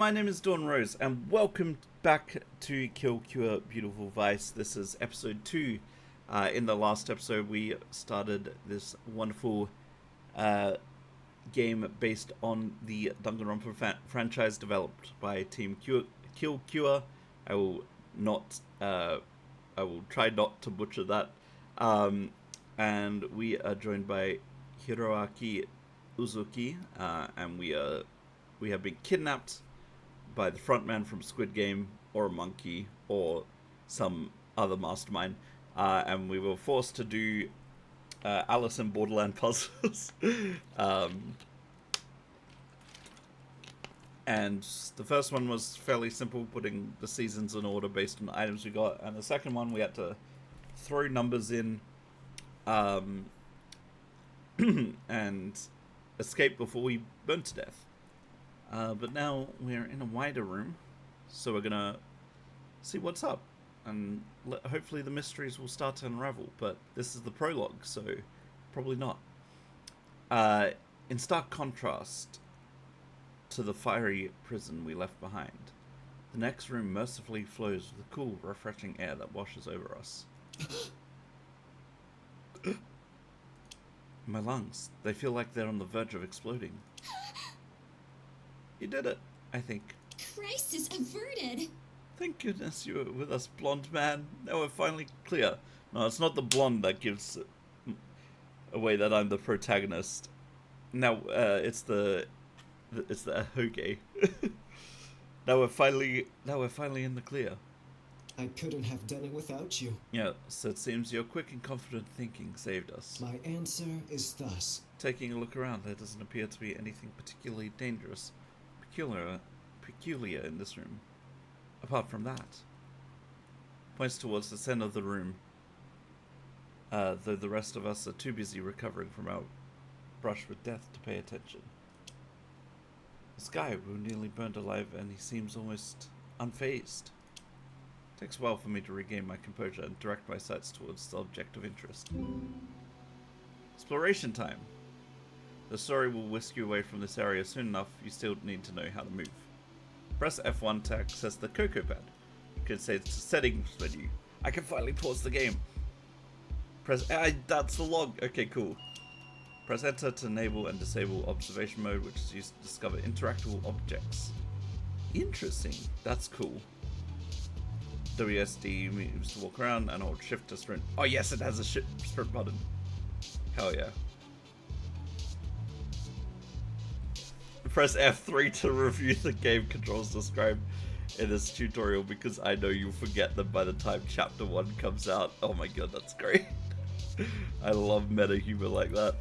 My name is Dawn Rose, and welcome back to Kill Cure Beautiful Vice. This is episode 2. In the last episode, we started this wonderful game based on the Danganronpa franchise developed by Team Kill Cure. I will not. I will try not to butcher that. And we are joined by Hiroaki Uzuki, and we have been kidnapped by the frontman from Squid Game, or a monkey, or some other mastermind, and we were forced to do Alice in Borderland puzzles. And the first one was fairly simple, putting the seasons in order based on the items we got, and the second one we had to throw numbers in and escape before we burned to death. But now we're in a wider room, so we're gonna see what's up, and hopefully the mysteries will start to unravel. But this is the prologue, so probably not. In stark contrast to the fiery prison we left behind, the next room mercifully flows with the cool, refreshing air that washes over us. My lungs, they feel like they're on the verge of exploding. You did it, I think. Crisis averted! Thank goodness you were with us, blonde man. Now we're finally clear. No, it's not the blonde that gives away that I'm the protagonist. Now, it's the Hoge. Now we're finally in the clear. I couldn't have done it without you. Yeah, so it seems your quick and confident thinking saved us. My answer is thus. Taking a look around, there doesn't appear to be anything particularly dangerous, peculiar in this room. Apart from that, points towards the center of the room, though the rest of us are too busy recovering from our brush with death to pay attention. This guy, we were nearly burned alive, and he seems almost unfazed. It takes a while for me to regain my composure and direct my sights towards the object of interest. Exploration time! The story will whisk you away from this area soon enough. You still need to know how to move. Press F1 to access the Coco Pad. You can say it's the settings menu. I can finally pause the game. That's the log. Okay, cool. Press enter to enable and disable observation mode, which is used to discover interactable objects. Interesting. That's cool. WSD moves to walk around, and hold shift to sprint. Oh yes, it has a sprint button. Hell yeah. Press F3 to review the game controls described in this tutorial, because I know you'll forget them by the time chapter 1 comes out. Oh my god, that's great. I love meta humor like that.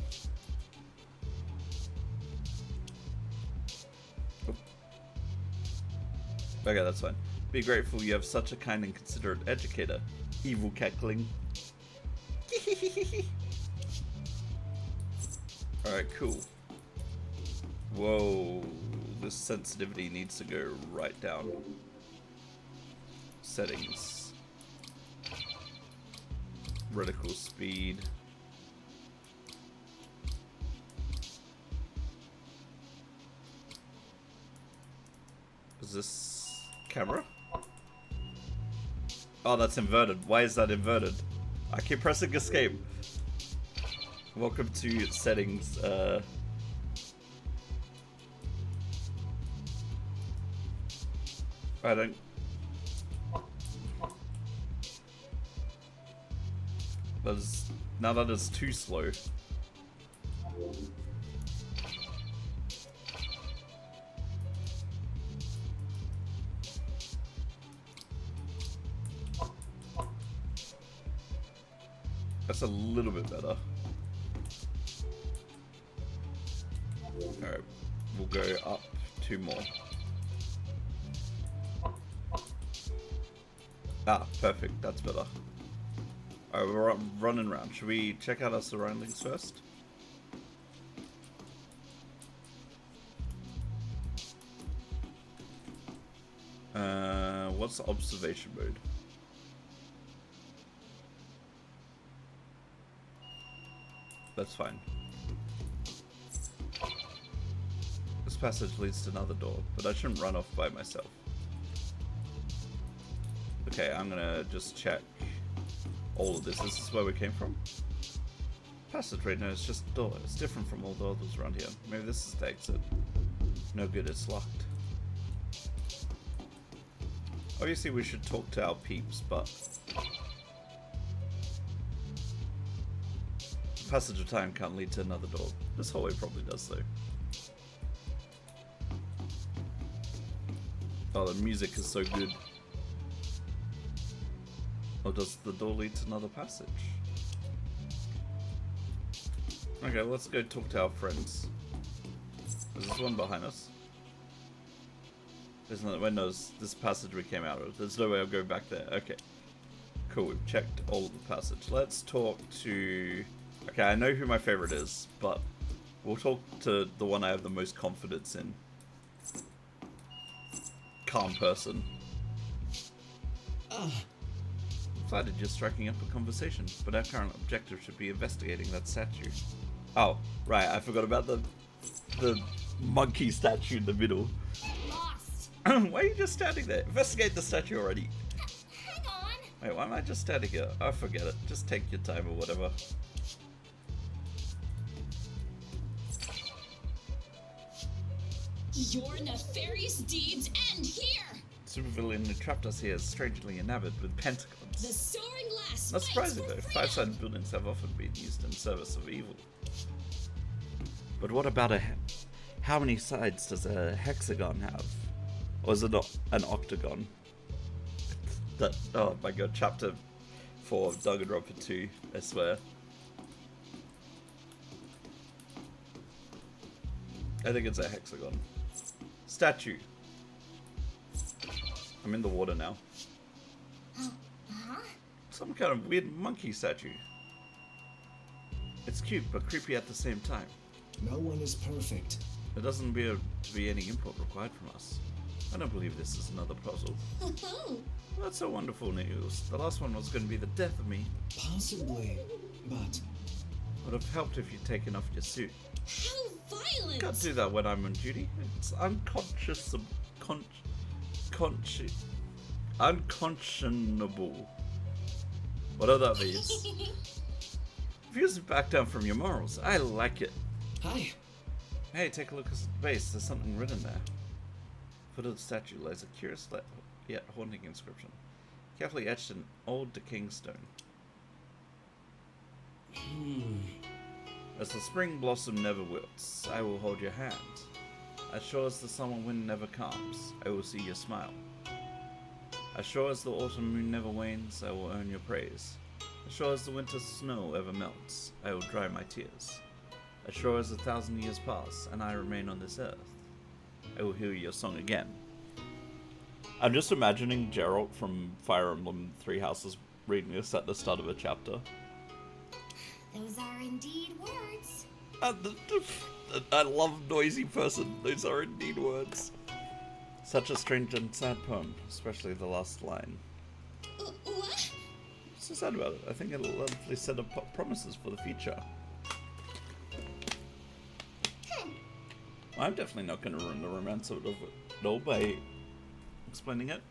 Okay, that's fine. Be grateful you have such a kind and considerate educator. Evil cackling. Alright, cool. Whoa, this sensitivity needs to go right down. Settings. Reticle speed. Is this camera? Oh, that's inverted. Why is that inverted? I keep pressing escape. Welcome to settings. I don't... Now that is too slow. That's a little bit better. Alright, we'll go up 2 more. Ah, perfect, that's better. Alright, we're running around. Should we check out our surroundings first? What's the observation mode? That's fine. This passage leads to another door, but I shouldn't run off by myself. Okay, I'm gonna just check all of this. This is where we came from? Passageway, no, it's just a door. It's different from all the others around here. Maybe this is the exit. No good, it's locked. Obviously we should talk to our peeps, but... Passage of time can't lead to another door. This hallway probably does, though. Oh, the music is so good. Or does the door lead to another passage? Okay, let's go talk to our friends. There's one behind us. There's another windows. This passage we came out of. There's no way I'll go back there. Okay. Cool, we've checked all of the passage. Let's talk to... Okay, I know who my favorite is, but we'll talk to the one I have the most confidence in. Calm person. Decided you're striking up a conversation, but our current objective should be investigating that statue. Oh, right, I forgot about the monkey statue in the middle. Lost. Why are you just standing there? Investigate the statue already. Hang on. Wait, why am I just standing here? Oh, forget it. Just take your time or whatever. Your nefarious deeds end here. Supervillain who trapped us here is strangely enamored with pentagons. The soaring lass. Not fights surprising for though, freedom. five-sided buildings have often been used in service of evil. But what about how many sides does a hexagon have? Or is it not an octagon? That, oh my god, chapter 4 of Danganronpa 2, I swear. I think it's a hexagon. Statue. I'm in the water now. Huh? Some kind of weird monkey statue. It's cute, but creepy at the same time. No one is perfect. There doesn't appear to be any input required from us. I don't believe this is another puzzle. Oh, That's so wonderful news. The last one was going to be the death of me. Possibly, but Would have helped if you'd taken off your suit. how violent! Can't do that when I'm on duty. It's unconscionable. Whatever that means. Refuse to back down from your morals. I like it. hi. Hey, take a look at the base. There's something written there. Foot of the statue lies a curious yet haunting inscription, carefully etched in old decaying stone. As the spring blossom never wilts, I will hold your hand. As sure as the summer wind never calms, I will see your smile. As sure as the autumn moon never wanes, I will earn your praise. As sure as the winter snow ever melts, I will dry my tears. As sure as 1,000 years pass, and I remain on this earth, I will hear your song again. I'm just imagining Geralt from Fire Emblem Three Houses reading this at the start of a chapter. Those are indeed words. I love noisy person. Those are indeed words. Such a strange and sad poem, especially the last line. What? What's so sad about it? I think it'll lovely set up promises for the future. I'm definitely not going to ruin the romance of it all by explaining it.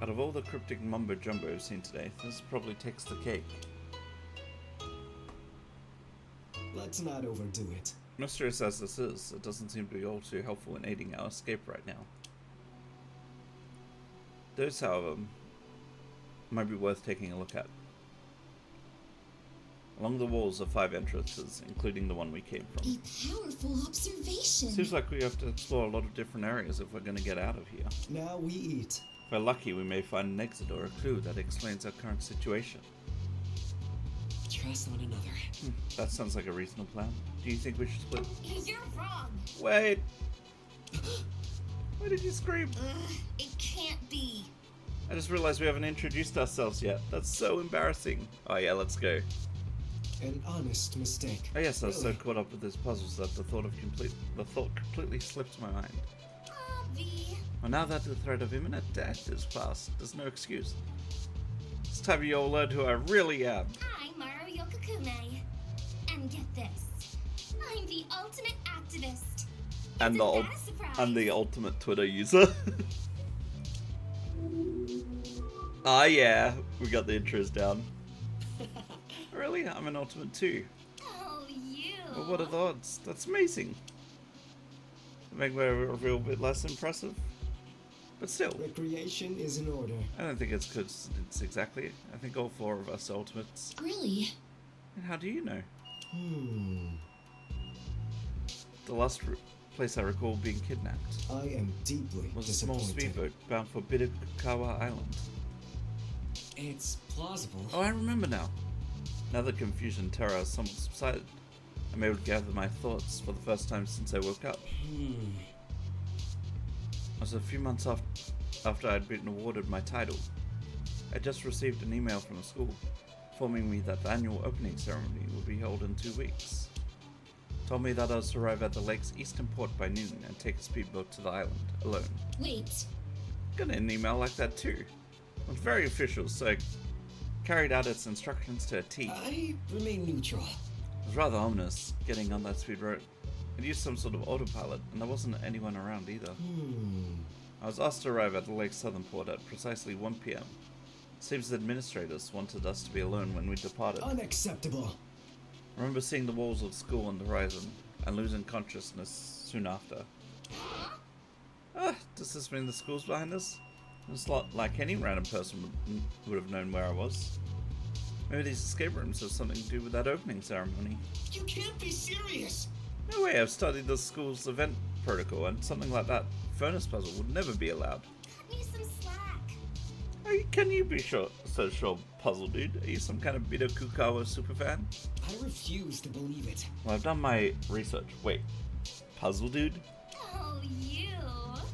Out of all the cryptic mumbo-jumbo I've seen today, this probably takes the cake. Let's not overdo it. Mysterious as this is, it doesn't seem to be all too helpful in aiding our escape right now. Those, however, might be worth taking a look at. Along the walls are 5 entrances, including the one we came from. A powerful observation. Seems like we have to explore a lot of different areas if we're going to get out of here. Now we eat. If we're lucky, we may find an exit or a clue that explains our current situation. Trust one another. That sounds like a reasonable plan. Do you think we should split? You're wrong. Wait! Why did you scream? It can't be. I just realized we haven't introduced ourselves yet. That's so embarrassing. Oh yeah, let's go. An honest mistake. Oh yes, I was so Really? caught up with these puzzles that the thought completely slipped my mind. Avi. Well, now that the threat of imminent death is past, there's no excuse. It's time you all learned who I really am. I'm Maru Yokokume. And get this. I'm the the ultimate activist. And Isn't the that a surprise? and the ultimate Twitter user. Ah, yeah, we got the intros down. Really? I'm an ultimate too. Oh, you. Well, what are the odds? That's amazing. Make my reveal a bit less impressive. But still, Recreation is in order. I don't think it's coincidence exactly. I think all four of us are ultimates. Really? And how do you know? The last place I recall being kidnapped I am deeply was a small disappointed. speedboat bound for Bidakawa Island. It's plausible. Oh, I remember now. Now the confusion and terror has somewhat subsided, I'm able to gather my thoughts for the first time since I woke up. It was a few months after I'd been awarded my title. I just received an email from the school, informing me that the annual opening ceremony would be held in 2 weeks. Told me that I was to arrive at the lake's eastern port by noon and take a speedboat to the island, alone. Wait. Got an email like that too. It was very official, so I carried out its instructions to a T. I remain neutral. It was rather ominous, getting on that speedboat. It used some sort of autopilot, and there wasn't anyone around either. I was asked to arrive at the lake's southern port at precisely 1 p.m. Seems the administrators wanted us to be alone when we departed. Unacceptable. I remember seeing the walls of the school on the horizon, and losing consciousness soon after. Does this mean the school's behind us? It's not like any random person would have known where I was. Maybe these escape rooms have something to do with that opening ceremony. You can't be serious. No way, I've studied the school's event protocol, and something like that furnace puzzle would never be allowed. Cut me some slack. Can you be so sure, puzzle dude? Are you some kind of Bidokukawa superfan? I refuse to believe it. Well, I've done my research. Wait, puzzle dude? Oh, you.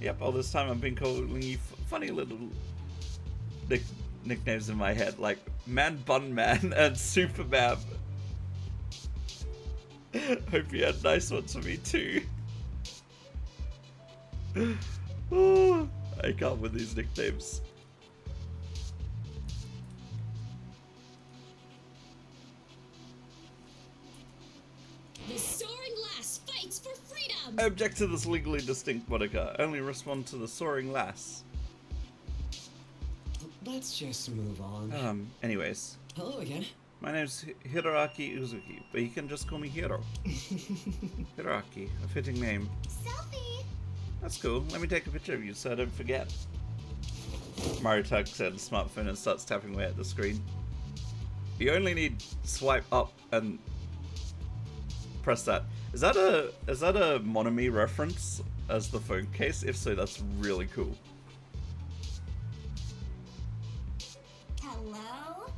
Yep, all this time I've been calling you funny little nicknames in my head, like Man Bun Man and Superman. Hope you had nice ones for me too. Oh, I can't with these nicknames. The soaring lass fights for freedom. I object to this legally distinct moniker. I only respond to the soaring lass. Let's just move on. Anyways. Hello again. My name's Hiroaki Uzuki, but you can just call me Hiro. Hiroaki, a fitting name. Selfie. That's cool. Let me take a picture of you so I don't forget. Maru tucks out the smartphone and starts tapping away at the screen. You only need swipe up and press that. Is that a Monami reference as the phone case? If so, that's really cool. Hello?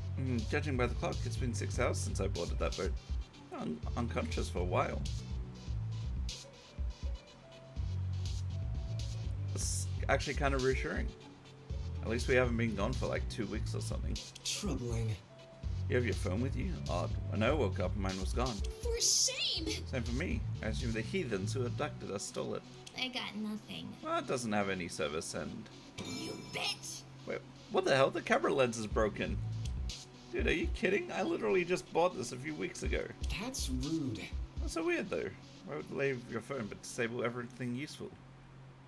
Judging by the clock, it's been 6 hours since I boarded that boat. I'm unconscious for a while. It's actually kind of reassuring. At least we haven't been gone for like 2 weeks or something. Troubling. You have your phone with you? Odd. When I woke up, mine was gone. For shame. Same for me. I assume the heathens who abducted us stole it. I got nothing. Well, it doesn't have any service and... You bitch. Wait, what the hell? The camera lens is broken. Dude, are you kidding? I literally just bought this a few weeks ago. That's rude. That's so weird though. Why would they leave your phone but disable everything useful?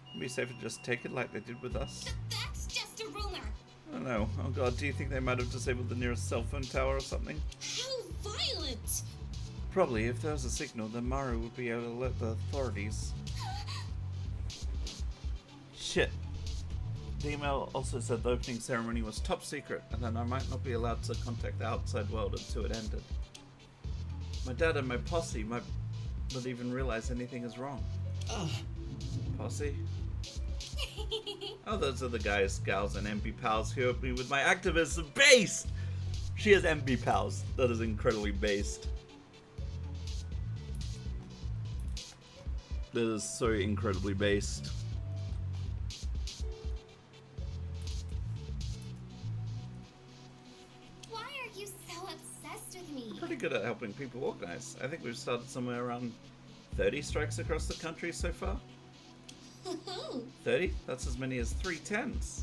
It'd be safer to just take it like they did with us. That's just a rumor. I don't know. Oh god, do you think they might have disabled the nearest cell phone tower or something? How violent. Probably. If there was a signal, then Maru would be able to alert the authorities. Shit. The email also said the opening ceremony was top secret, and that I might not be allowed to contact the outside world until it ended. My dad and my posse might not even realize anything is wrong. Posse? Oh, those are the guys, gals, and MB pals who helped me with my activism based! She has MB pals. That is incredibly based. That is so incredibly based. Why are you so obsessed with me? Pretty good at helping people organize. I think we've started somewhere around 30 strikes across the country so far. 30? That's as many as 3 10s.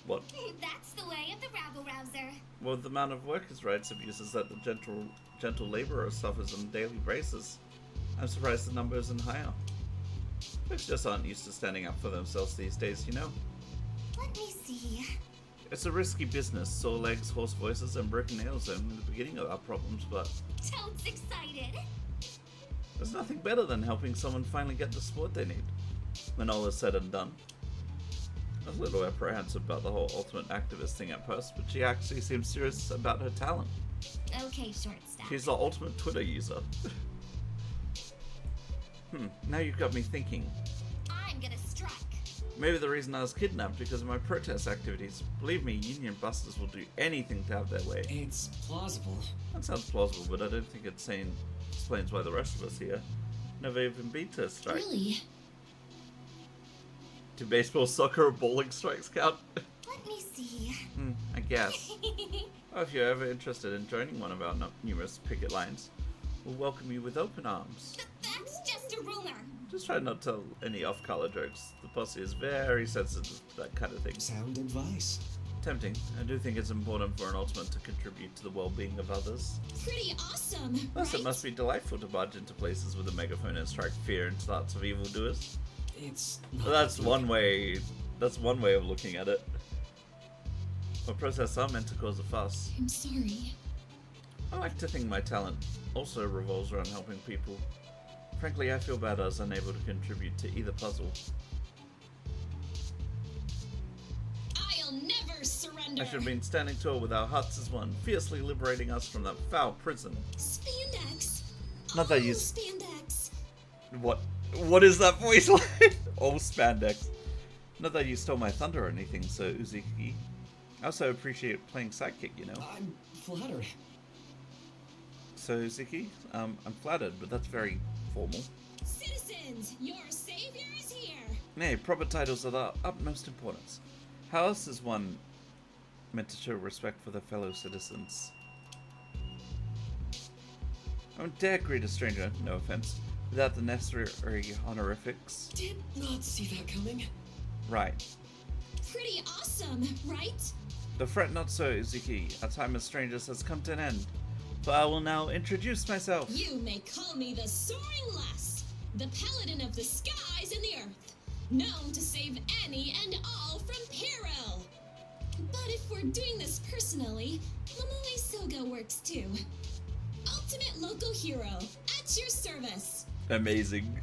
What? That's the way of the rabble-rouser. Well, the amount of workers' rights abuses that the gentle laborer suffers on a daily basis. I'm surprised the number isn't higher. Folks just aren't used to standing up for themselves these days, you know? Let me see. It's a risky business. Sore legs, hoarse voices, and broken nails are only the beginning of our problems, but Toad's excited. there's nothing better than helping someone finally get the support they need. When all is said and done. I was a little apprehensive about the whole ultimate activist thing at first, but she actually seems serious about her talent. Okay, shortstop. She's the ultimate Twitter user. Now you've got me thinking. I'm gonna strike. Maybe the reason I was kidnapped because of my protest activities. Believe me, union busters will do anything to have their way. It's plausible. That sounds plausible, but I don't think it explains why the rest of us here never even been to a strike. Really? Do baseball, soccer, or bowling strikes count? Let me see. I guess. Well, if you're ever interested in joining one of our numerous picket lines, we'll welcome you with open arms. That's just a rumor. Just try not to tell any off-color jokes. The posse is very sensitive to that kind of thing. Sound advice. Tempting. I do think it's important for an ultimate to contribute to the well-being of others. Pretty awesome, Plus, right? it must be delightful to barge into places with a megaphone and strike fear into the hearts of evildoers. It's But not that's that one way. That's one way of looking at it. But protests are meant to cause a fuss. I'm sorry. I like to think my talent also revolves around helping people. Frankly, I feel bad I was unable to contribute to either puzzle. I'll never surrender. I should have been standing tall with our hearts as one, fiercely liberating us from that foul prison. Spandex. Not that Oh, you- spandex. What is that voice like? Oh, spandex. Not that you stole my thunder or anything, so Uzuki. I also appreciate playing sidekick, you know. I'm flattered. So Uzuki, I'm flattered, but that's very formal. Citizens, your savior is here. Nay, proper titles are the utmost importance. How else is one meant to show respect for their fellow citizens? I won't dare greet a stranger, no offense, without the necessary honorifics. Did not see that coming. Right. Pretty awesome, right? The fret not so, Uzuki. Our time as strangers has come to an end. But I will now introduce myself. You may call me the Soaring Lass, the paladin of the skies and the earth, known to save any and all from peril. But if we're doing this personally, Lamoe Soga works too. Ultimate local hero, at your service. Amazing.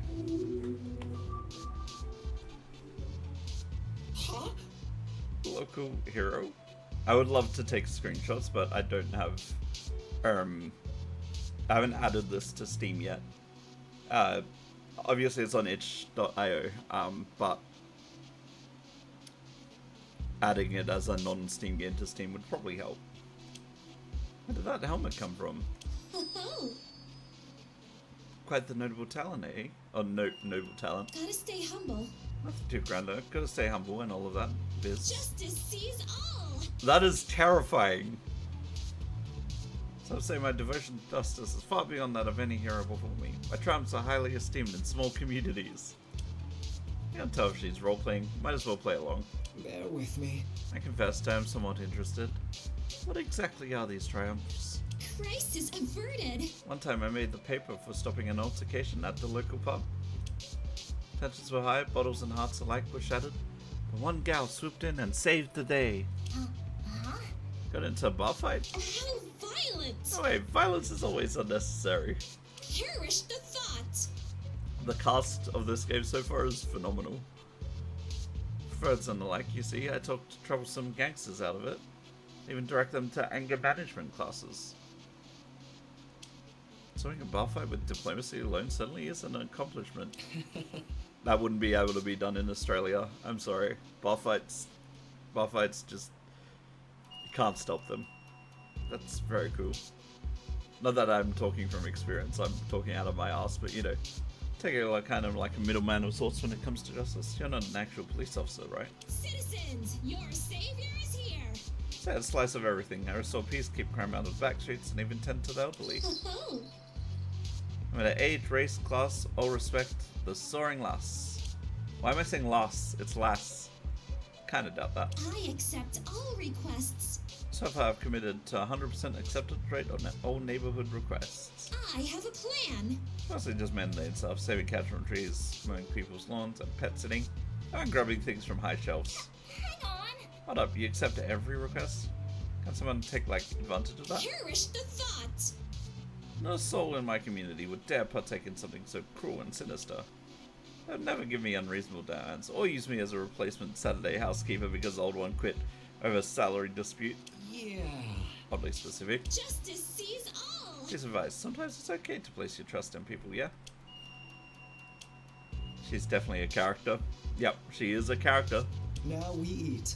Huh? Local hero. I would love to take screenshots, but I don't have I haven't added this to Steam yet. Obviously it's on itch.io, but adding it as a non-Steam game to Steam would probably help. Where did that helmet come from? Oh, Quite the notable talent, eh? Oh, noble talent. gotta stay humble. Nothing too grand though. Gotta stay humble and all of that biz. Justice sees all. That is terrifying. Some say my devotion to justice is far beyond that of any hero before me. My triumphs are highly esteemed in small communities. You can't tell if she's role-playing. Might as well play along. Bear with me. I confess I am somewhat interested. What exactly are these triumphs? Crisis averted. One time I made the paper for stopping an altercation at the local pub. Tensions were high, bottles and hearts alike were shattered, but one gal swooped in and saved the day. Huh? Got into a bar fight? How violent. Oh wait, violence is always unnecessary. Perish the thought. The cast of this game so far is phenomenal. Threads and the like, you see, I talked troublesome gangsters out of it. Even direct them to anger management classes. Solving a bar fight with diplomacy alone suddenly is an accomplishment. That wouldn't be able to be done in Australia. I'm sorry. Bar fights just, you can't stop them. That's very cool. Not that I'm talking from experience, I'm talking out of my ass, but you know, take it like kind of like a middleman of sorts when it comes to justice. You're not an actual police officer, right? Citizens, your savior is here. Say a slice of everything. I restore peace, keep crime out of the back streets, and even tend to the elderly. Oh, No matter age, race, class, all respect the Soaring Lass. Why am I saying lass? It's lass. kinda doubt that. I accept all requests. So far I've committed to 100% acceptance rate on all neighborhood requests. I have a plan. Mostly just mundane stuff, saving cats from trees, mowing people's lawns, and pet sitting, and grabbing things from high shelves. Hang on. Hold up, you accept every request? Can someone take, advantage of that? Perish the thought. No soul in my community would dare partake in something so cruel and sinister. They would never give me unreasonable demands, or use me as a replacement Saturday housekeeper because the old one quit over a salary dispute. Yeah. Oddly specific. Justice sees all. Piece of advice, sometimes it's okay to place your trust in people, yeah? She's definitely a character. Yep, she is a character. Now we eat.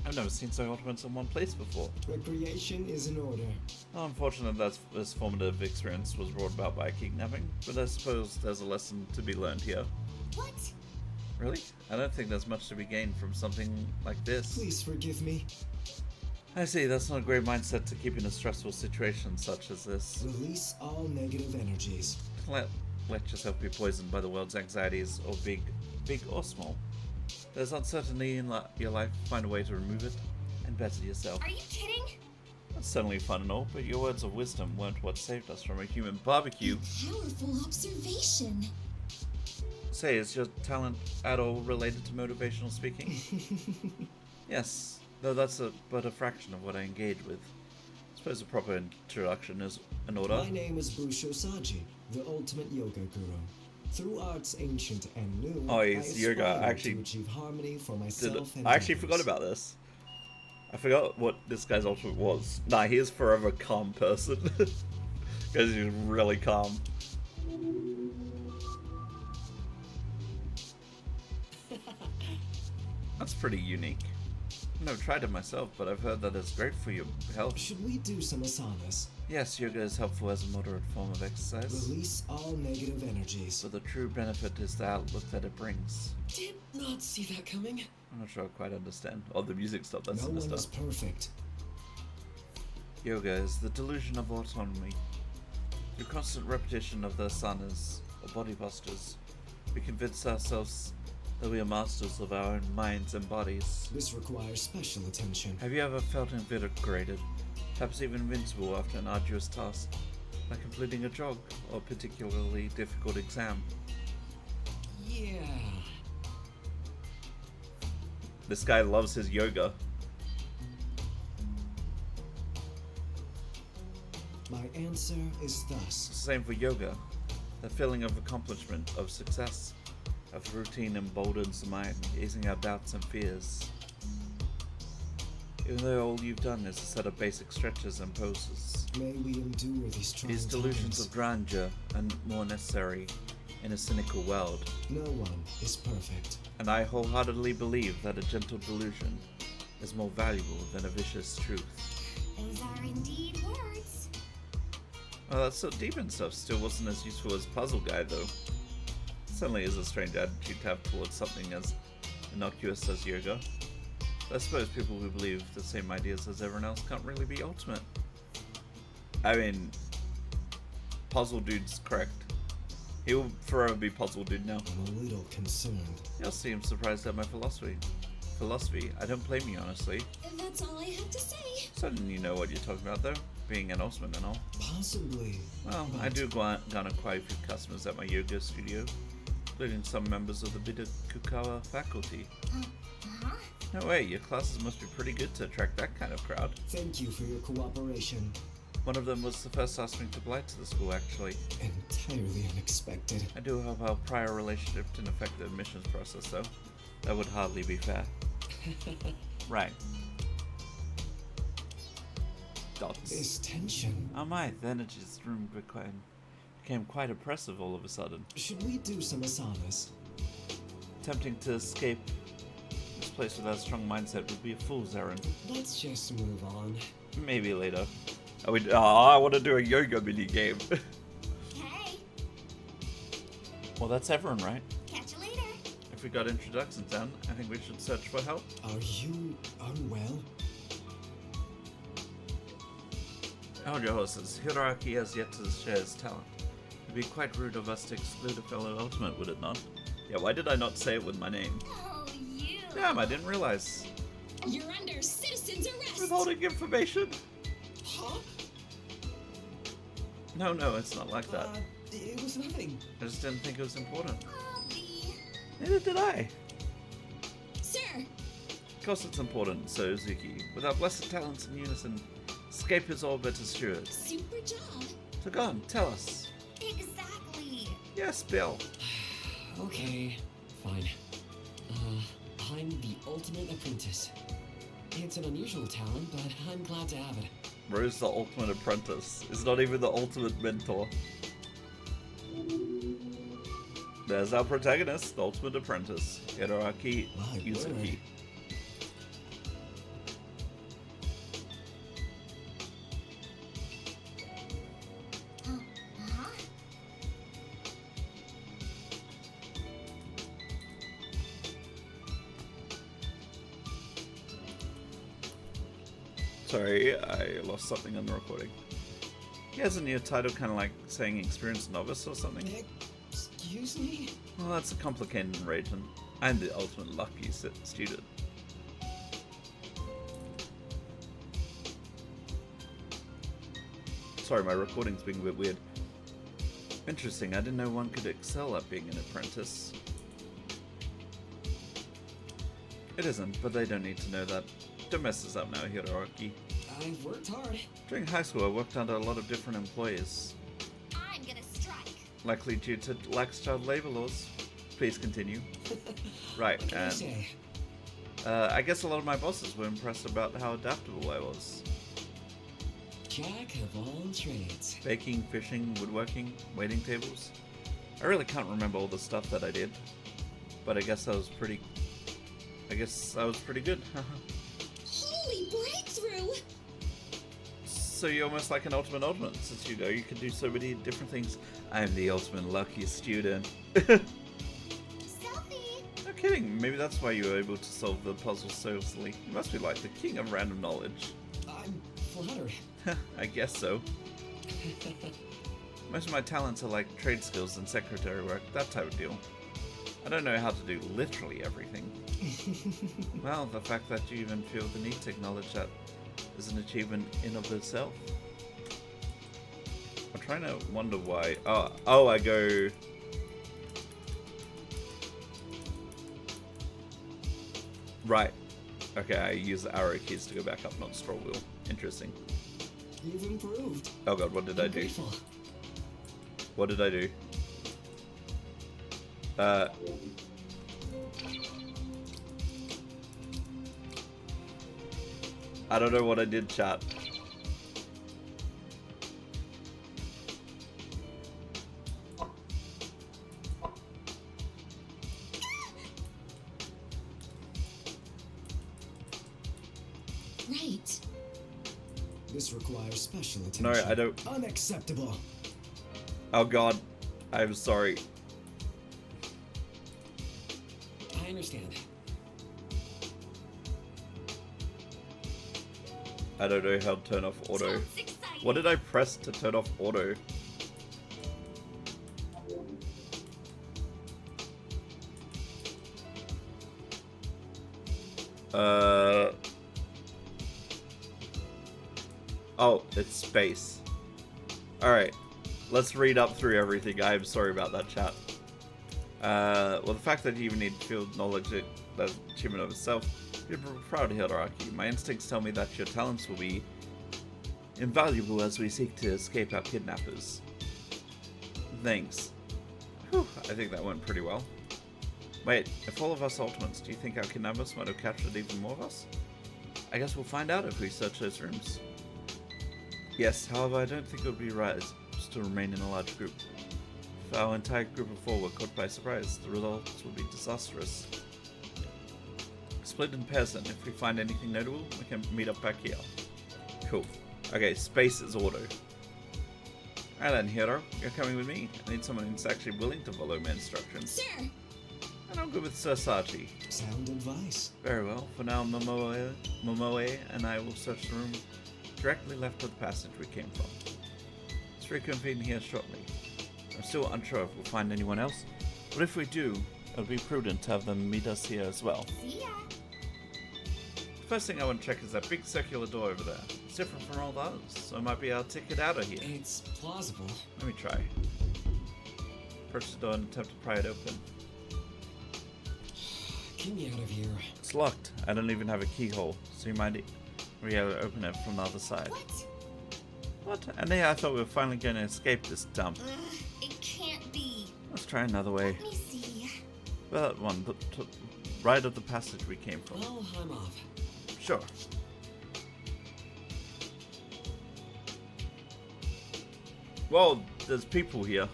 I've never seen so ultimates in one place before. Recreation is in order. Unfortunate that this formative experience was brought about by kidnapping, but I suppose there's a lesson to be learned here. What? Really? I don't think there's much to be gained from something like this. Please forgive me. I see, that's not a great mindset to keep in a stressful situation such as this. Release all negative energies. Let yourself be poisoned by the world's anxieties, or big or small. There's uncertainty in your life, find a way to remove it, and better yourself. Are you kidding? That's certainly fun and all, but your words of wisdom weren't what saved us from a human barbecue. Powerful observation. Say, is your talent at all related to motivational speaking? Yes, though that's but a fraction of what I engage with. I suppose a proper introduction is in order. My name is Busho Saji, the ultimate yoga guru. Through arts ancient and new, Oh, he's I yoga. aspire I actually to achieve harmony for myself and I actually others. forgot about this. I forgot what this guy's ultimate was. Nah, he is forever a calm person. Because he's really calm. That's pretty unique. I've never tried it myself, but I've heard that it's great for your health. Should we do some asanas? Yes, yoga is helpful as a moderate form of exercise, Release all negative energies. but the true benefit is the outlook that it brings. Did not see that coming. I'm not sure I quite understand. Oh, the music stopped, that's No one sinister. is perfect. Yoga is the delusion of autonomy. Through constant repetition of the asanas, or body postures, we convince ourselves that we are masters of our own minds and bodies. This requires special attention. Have you ever felt invigorated, perhaps even invincible after an arduous task, like completing a jog or a particularly difficult exam? Yeah. This guy loves his yoga. My answer is thus. It's the same for yoga. The feeling of accomplishment, of success, of routine emboldens the mind, easing our doubts and fears. Even though all you've done is a set of basic stretches and poses. May we endure these trying These delusions times. of grandeur are more necessary in a cynical world, No one is perfect. and I wholeheartedly believe that a gentle delusion is more valuable than a vicious truth. Those are indeed words. Well, that so deep and stuff still wasn't as useful as Puzzle Guy, though. Certainly is a strange attitude to have towards something as innocuous as yoga. I suppose people who believe the same ideas as everyone else can't really be ultimate. I mean, Puzzle Dude's correct. He'll forever be Puzzle Dude now. I'm a little concerned. You'll seem surprised at my philosophy. I don't blame you, honestly. That's all I have to say. Certainly you know what you're talking about, though. Being an ultimate and all. Possibly. Well, I do garner quite a few customers at my yoga studio, including some members of the Bida Kukawa faculty. Uh-huh. No way, your classes must be pretty good to attract that kind of crowd. Thank you for your cooperation. One of them was the first to ask me to apply to the school, actually. Entirely unexpected. I do hope our prior relationship didn't affect the admissions process, though. That would hardly be fair. Right. Dots. This tension. Oh my, the energy in this room became quite oppressive all of a sudden. Should we do some asanas? Attempting to escape this place without a strong mindset would be a fool's errand. Let's just move on. Maybe later. I want to do a yoga mini game. Okay. Well, that's everyone, right? Catch you later. If we got introductions down, I think we should search for help. Are you unwell? Hold your horses. Hiroaki has yet to share his talent. It'd be quite rude of us to exclude a fellow ultimate, would it not? Yeah, why did I not say it with my name? Oh, you. Damn, I didn't realize. You're under citizen's arrest. Withholding information? Huh? No, it's not like that. It was nothing. I just didn't think it was important. Abby. Neither did I. Sir, Of course it's important, so Zuki. With our blessed talents in unison, escape is all but assured. super job. So go on, tell us. Exactly. Yes, Bill. Okay, fine. I'm the ultimate apprentice. It's an unusual talent, but I'm glad to have it. Rose the ultimate apprentice is not even the ultimate mentor. There's our protagonist, the ultimate apprentice, Hiroaki My Yuzuki. word. Huh? Sorry, I lost something on the recording. He has a new title, kind of like saying experienced novice or something. Excuse me? Well, that's a complicated region. I'm the ultimate lucky student. Sorry, my recording's being a bit weird. Interesting, I didn't know one could excel at being an apprentice. It isn't, but they don't need to know that. Don't mess this up now, Hiroaki. I've worked hard. During high school, I worked under a lot of different employers. I'm gonna strike. Likely due to lax child labor laws. Please continue. Right, What can I and say? I guess a lot of my bosses were impressed about how adaptable I was. Jack of all trades. Baking, fishing, woodworking, waiting tables. I really can't remember all the stuff that I did, but I guess I was pretty good. Holy breakthrough! So you're almost like an ultimate, since you know you can do so many different things. I'm the ultimate lucky student. Selfie. No kidding, maybe that's why you were able to solve the puzzle so easily. You must be like the king of random knowledge. I'm flattered. I guess so. Most of my talents are like trade skills and secretary work, that type of deal. I don't know how to do literally everything. Well, the fact that you even feel the need to acknowledge that is an achievement in of itself. I'm trying to wonder why. Oh, I go. Right. Okay, I use the arrow keys to go back up, not scroll wheel. Interesting. You've improved. Oh god, what did I I'm do? grateful. What did I do? I don't know what I did, chat. Right. This requires special attention. No, I don't. Unacceptable. Oh god, I'm sorry. I understand. I don't know how to turn off auto. Sounds exciting. What did I press to turn off auto? Oh, it's space. Alright, let's read up through everything. I'm sorry about that, chat. Well, the fact that you even need field knowledge, that's an achievement of itself. You're proud, Hiroaki. My instincts tell me that your talents will be invaluable as we seek to escape our kidnappers. Thanks. Whew, I think that went pretty well. Wait, if all of us are ultimates, do you think our kidnappers might have captured even more of us? I guess we'll find out if we search those rooms. Yes, however, I don't think it would be right just to remain in a large group. If our entire group of 4 were caught by surprise, the results would be disastrous. Split in pairs then. If we find anything notable, we can meet up back here. Cool. Okay, space is auto. Alright then, Hiro, you're coming with me. I need someone who's actually willing to follow my instructions. Sir, And I'm good with Sir Sachi. Sound advice. Very well. For now, Momoe and I will search the room directly left of the passage we came from. Let's reconvene here shortly. I'm still unsure if we'll find anyone else, but if we do, It would be prudent to have them meet us here as well. See ya. First thing I want to check is that big circular door over there. It's different from all the others, so it might be our ticket out of here. It's plausible. Let me try. Approach the door and attempt to pry it open. Get me out of here. It's locked. I don't even have a keyhole, so you might be able to open it from the other side. What? What? And then I thought we were finally going to escape this dump. It can't be. Let's try another way. Let me see. Well, that one, right of the passage we came from. Well, I'm off. Sure. Whoa, there's people here.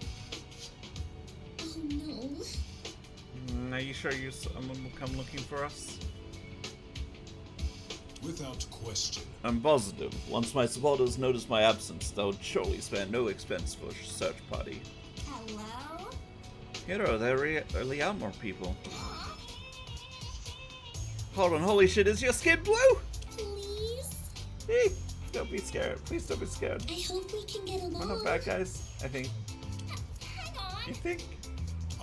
Oh no. Are you sure someone will come looking for us? Without question. I'm positive. Once my supporters notice my absence, they'll surely spare no expense for a search party. Hello? Hero, there really are more people. Hold on, holy shit, is your skin blue? Please? Hey, don't be scared. Please don't be scared. I hope we can get along. We're not bad guys, I think. Hang on. You think?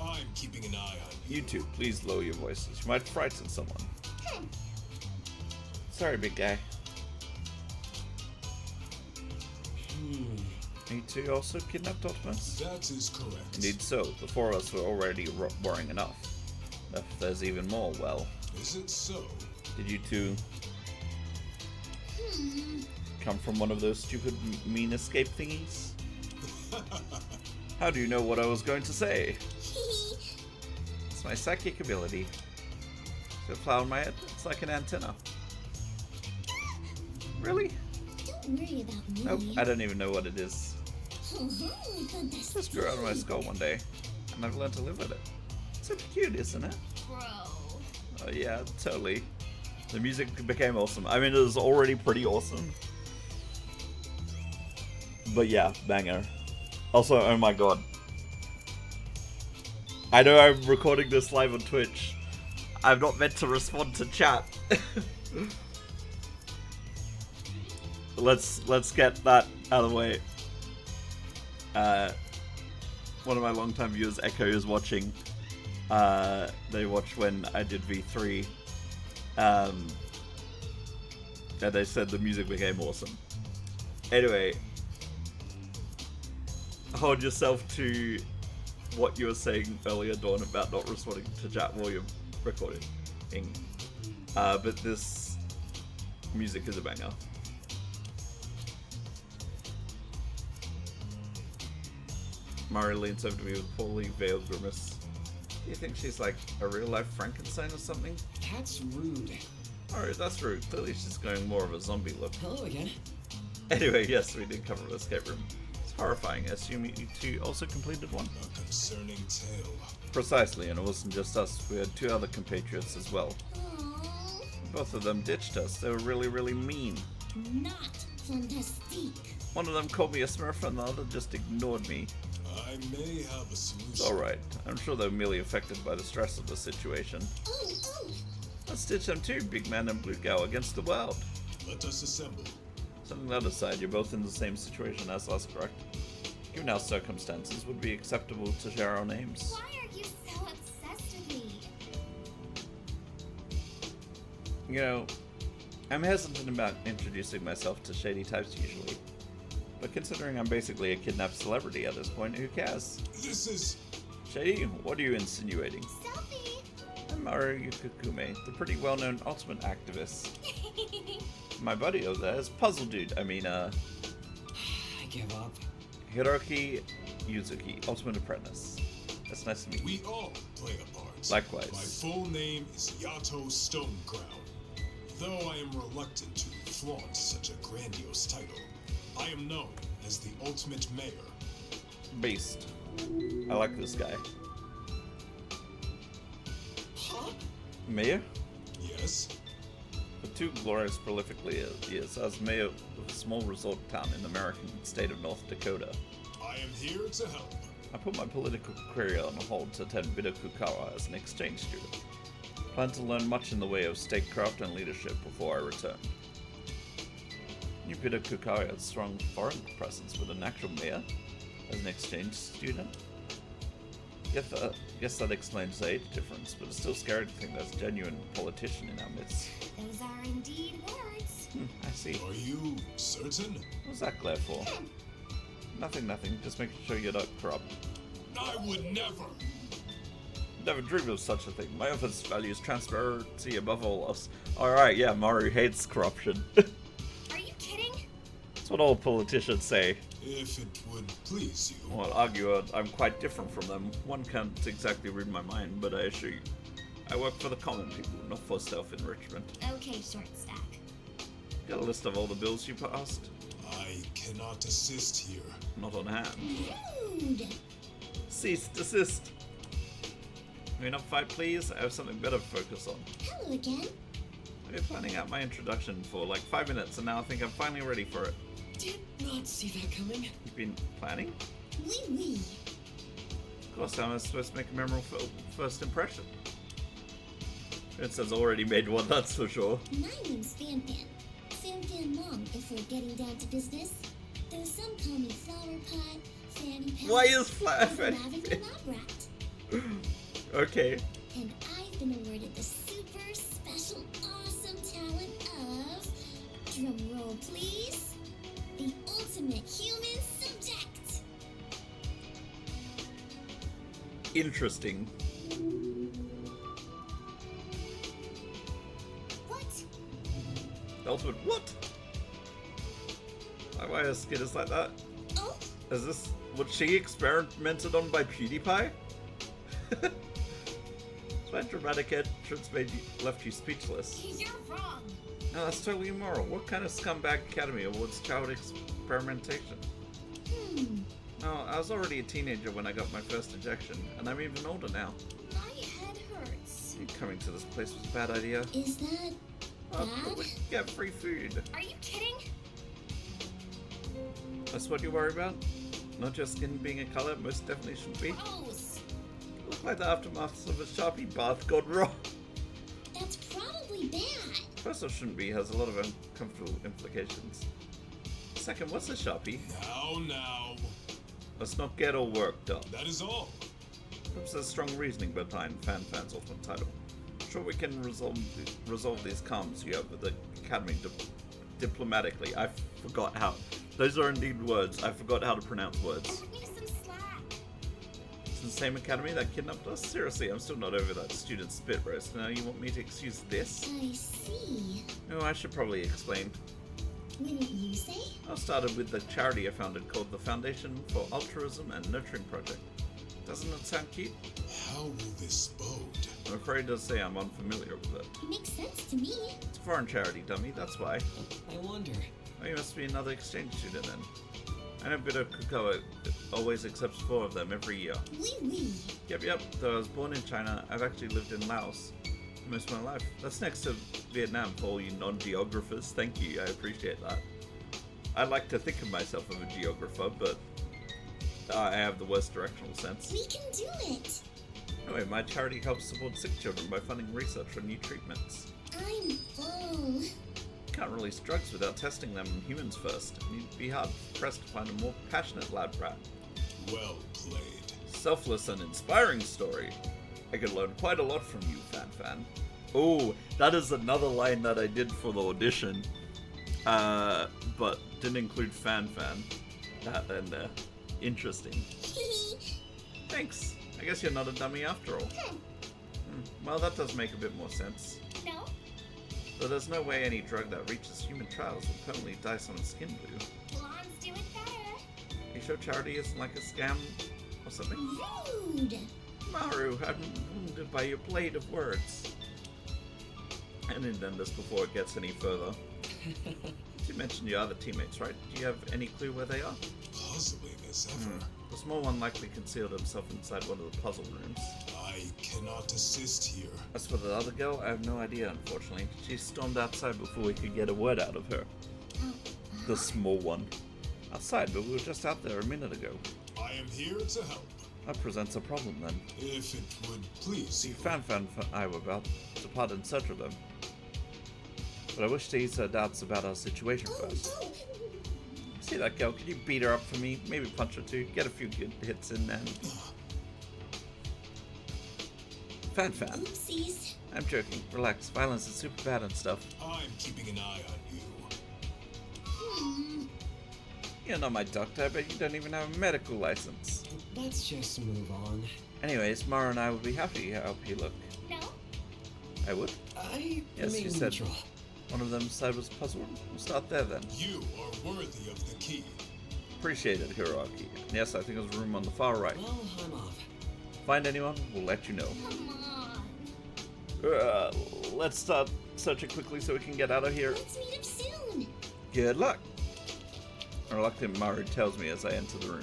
I'm keeping an eye on you. You two, please lower your voices. You might frighten someone. Sorry, big guy. You two also kidnapped Optimus? That is correct. Indeed so. The four of us were already worrying enough. If there's even more, well, Is it so? did you two come from one of those stupid mean escape thingies? How do you know what I was going to say? It's my psychic ability. So a flower in my head, it's like an antenna. Really? Don't worry about me. Nope, I don't even know what it is. Fantastic. Just grew out of my skull one day, and I've learned to live with it. Super cute, isn't it? Bro. Oh yeah, totally. The music became awesome. I mean, it was already pretty awesome. But yeah, banger. Also, oh my god. I know I'm recording this live on Twitch. I'm not meant to respond to chat. Let's get that out of the way. One of my longtime viewers, Echo, is watching. They watched when I did V3. And they said the music became awesome. Anyway, hold yourself to what you were saying earlier, Dawn, about not responding to chat while you're recording. But this music is a banger. Maru leans over to me with a poorly veiled grimace. Do you think she's like a real-life Frankenstein or something? That's rude. Oh, that's rude. Clearly she's going more of a zombie look. Hello again. Anyway, yes, we did cover the escape room. It's horrifying. I assume you two also completed one? A concerning tale. Precisely, and it wasn't just us. We had two other compatriots as well. Both of them ditched us. They were really, really mean. Not fantastique. One of them called me a smurf and the other just ignored me. I may have a solution. It's alright. I'm sure they were merely affected by the stress of the situation. Oh. Let's ditch them too, big man and blue gal, against the world. Let us assemble. Something that aside, you're both in the same situation as us, correct? Given our circumstances, would it be acceptable to share our names? Why are you so obsessed with me? You know, I'm hesitant about introducing myself to shady types usually. But considering I'm basically a kidnapped celebrity at this point, who cares? This is... Shady, what are you insinuating? Selfie. I'm Maru Yokokume, the pretty well-known ultimate activist. My buddy over there is Puzzle Dude. I give up. Hiroki Yuzuki, Ultimate Apprentice. That's nice to meet you. We all play a part. Likewise. My full name is Yato Stonecrown. Though I am reluctant to flaunt such a grandiose title, I am known as the Ultimate Mayor. Beast. I like this guy. Huh? Mayor? Yes? For two glorious prolifically years, I was mayor of a small resort town in the American state of North Dakota. I am here to help. I put my political career on hold to attend Bidokukawa as an exchange student. Plan to learn much in the way of statecraft and leadership before I return. New Bidokukawa has a strong foreign presence with an actual mayor as an exchange student. Guess that explains the age difference, but it's still scary to think there's a genuine politician in our midst. Those are indeed words. I see. Are you certain? What's that glare for? Nothing. Just making sure you're not corrupt. I would never. Never dreamed of such a thing. My office values transparency above all else. Alright, yeah, Maru hates corruption. Are you kidding? That's what all politicians say. If it would please you. Well, I'd argue I'm quite different from them. One can't exactly read my mind, but I assure you, I work for the common people, not for self-enrichment. Okay, short stack. Got a list of all the bills you passed? I cannot assist here. Not on hand. Rude. Cease, desist. Can we not fight, please? I have something better to focus on. Hello again. I've been planning out my introduction for like 5 minutes, and now I think I'm finally ready for it. Did not see that coming. You've been planning? Oui. Of course, I'm supposed to make a memorable first impression. Vince has already made one, that's for sure. My name's Fan Fan. Fan Fan Mom, if we're getting down to business. Though some call me Flower Pot, Fanny Pack, Why is Lavender Fanny? Lab Rat. Okay. And I've been awarded the super special awesome talent of, drum roll please, the ultimate human subject. Interesting. What? Ultimate what? Why are skin is like that? Oh, Is this what she experimented on by PewDiePie? My dramatic entrance left you speechless. you're wrong. No, that's totally immoral. What kind of scumbag academy awards child experimentation? No, I was already a teenager when I got my first injection, and I'm even older now. My head hurts. Coming to this place was a bad idea. Is that But bad? we get free food. Are you kidding? That's what you worry about? Not your skin being a color, most definitely shouldn't be. Gross. Look like the aftermath of a Sharpie bath gone wrong. That's probably bad. First off, shouldn't be, has a lot of uncomfortable implications. Second, what's a Sharpie? Now. Let's not get all work done. That is all. Perhaps there's strong reasoning behind Fan's ultimate title. Sure, we can resolve these comms you have with the Academy diplomatically. I forgot how. Those are indeed words. I forgot how to pronounce words. Cut me some slack. It's the same Academy that kidnapped us? Seriously, I'm still not over that student spit roast. Now you want me to excuse this? I see. Oh, I should probably explain. Wouldn't you say? I started with the charity I founded called the Foundation for Altruism and Nurturing Project. Doesn't that sound cute? How will this bode? I'm afraid to say I'm unfamiliar with it. Makes sense to me. It's a foreign charity, dummy, that's why. I wonder. Oh, you must be another exchange student then. I know Bit of Cocoa always accepts 4 of them every year. Oui. Yep, though I was born in China, I've actually lived in Laos for most of my life. That's next to Vietnam for all you non-geographers. Thank you, I appreciate that. I like to think of myself as a geographer, but I have the worst directional sense. We can do it. Anyway, my charity helps support sick children by funding research on new treatments. I'm full. Can't release drugs without testing them on humans first. You'd be hard pressed to find a more passionate lab rat. Well played. Selfless and inspiring story. I could learn quite a lot from you, Fan. Oh, that is another line that I did for the audition, but didn't include Fan. That and interesting. Thanks. I guess you're not a dummy after all. Well, that does make a bit more sense. No? But there's no way any drug that reaches human trials will permanently dye someone's skin blue. Blondes do it better. Are you sure charity isn't like a scam or something? Rude. Maru, I'm wounded by your blade of words. I didn't end this before it gets any further. You mentioned your other teammates, right? Do you have any clue where they are? Puzzling as ever. The small one likely concealed himself inside one of the puzzle rooms. I cannot assist here. As for the other girl, I have no idea, unfortunately. She stormed outside before we could get a word out of her. The small one. Outside, but we were just out there a minute ago. I am here to help. That presents a problem then. If it would please See, you. Fan and I were about to depart in search of them. But I wish to ease her doubts about our situation first. See that girl, could you beat her up for me? Maybe punch her too? Get a few good hits in and... Fan. Oopsies. I'm joking. Relax. Violence is super bad and stuff. I'm keeping an eye on you. You're not my doctor, but you don't even have a medical license. Let's just move on. Anyways, Maru and I would be happy to help you look. No? I would. I Yes, remain you said neutral. one of them side was puzzled. We'll start there then. You are worthy of the key. Appreciate it, Hiroaki. Yes, I think there's a room on the far right. Well, I'm off. Find anyone, we'll let you know. Come on. Let's start searching quickly so we can get out of here. Let's meet up soon. Good luck! A reluctant Maru tells me as I enter the room.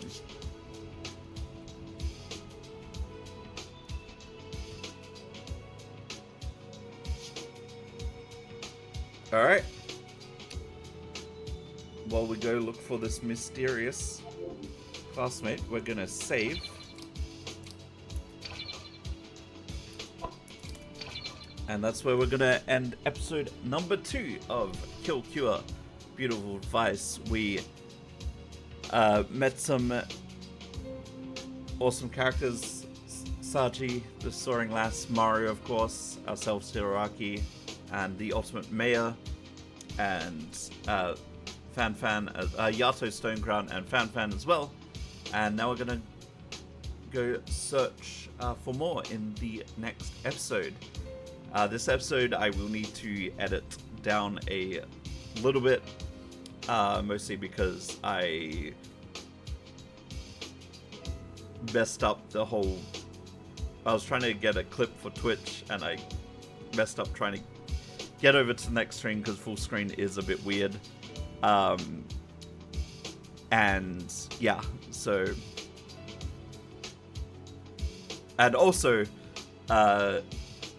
Alright. While we go look for this mysterious classmate, we're gonna save. And that's where we're gonna end episode number 2 of Kill Cure. Beautiful Vice. We met some awesome characters. Saji, the Soaring Lass, Mario, of course, ourselves, Hiroaki, and the Ultimate Mayor, and Fan, Yato Stonecrown, and Fan as well. And now we're gonna go search for more in the next episode. This episode I will need to edit down a little bit, mostly because I messed up the whole... I was trying to get a clip for Twitch and I messed up trying to get over to the next screen because full screen is a bit weird. And yeah, so... And also,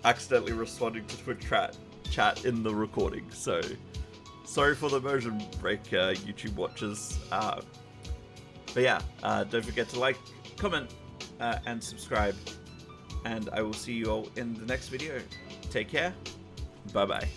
accidentally responding to Twitch chat in the recording, so sorry for the immersion break, YouTube watchers. But yeah, don't forget to like, comment, and subscribe, and I will see you all in the next video. Take care, bye bye.